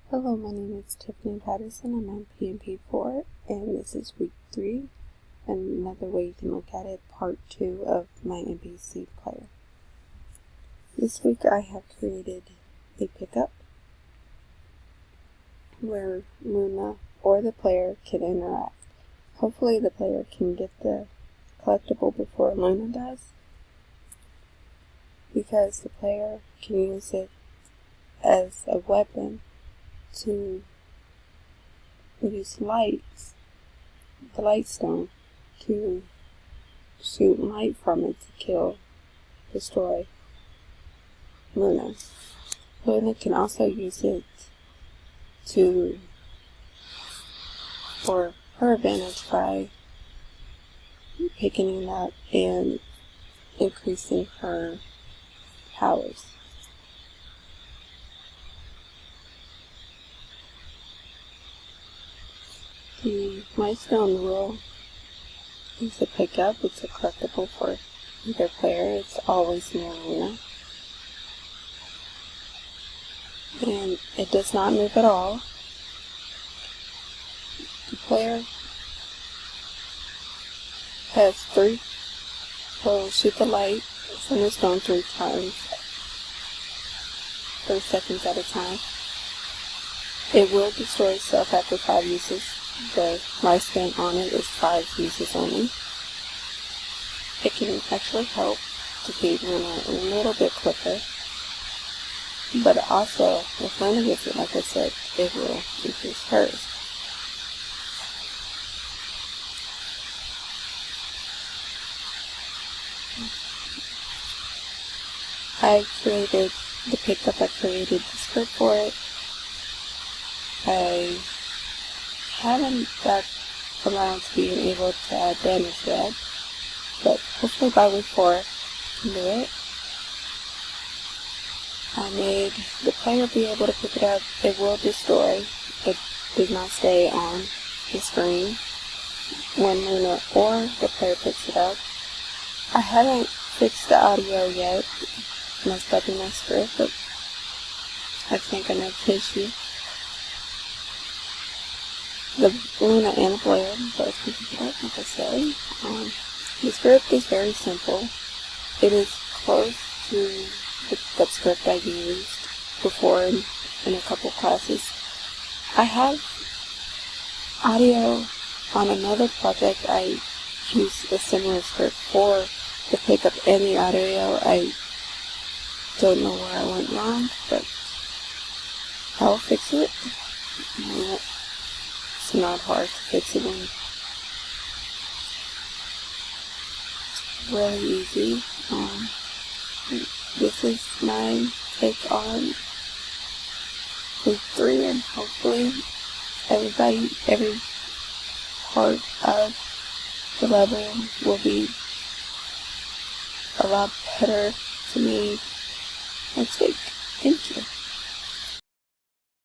Hello, my name is Tiffany Patterson. I'm on PMP4, and this is week 3, and another way you can look at it, part 2 of my NPC player. This week I have created a pickup where Luna or the player can interact. Hopefully the player can get the collectible before Luna does, because the player can use it as a weapon to use the light stone, to shoot light from it to destroy Luna. Luna can also use it for her advantage by picking it up and increasing her powers. The milestone rule is a pickup. It's a collectible for either player. It's always near Luna. And it does not move at all. The player has 3. Will shoot the light from the stone 3 times, 3 seconds at a time. It will destroy itself after 5 uses. The lifespan on it is 5 uses only. It can actually help defeat Luna a little bit quicker, but also, if Luna gets it, like I said, it will increase hers. I created the pickup, I created the script for it. I haven't got around to being able to add damage yet, but hopefully by week 4 I can do it. I made the player be able to pick it up. It will destroy. It does not stay on the screen when Luna or the player picks it up. I haven't fixed the audio yet. Messed up in my script, but I think I know the issue. The Luna and the player both can pick it up, like I said. The script is very simple. It is close to the pickup script I used before in a couple classes. I have audio on another project. I used a similar script for the pickup and the audio. I don't know where I went wrong, but I'll fix it. It's not hard to fix it, and it's really easy. This is my take on week 3, and hopefully every part of the level will be a lot better to me next week. Thank you.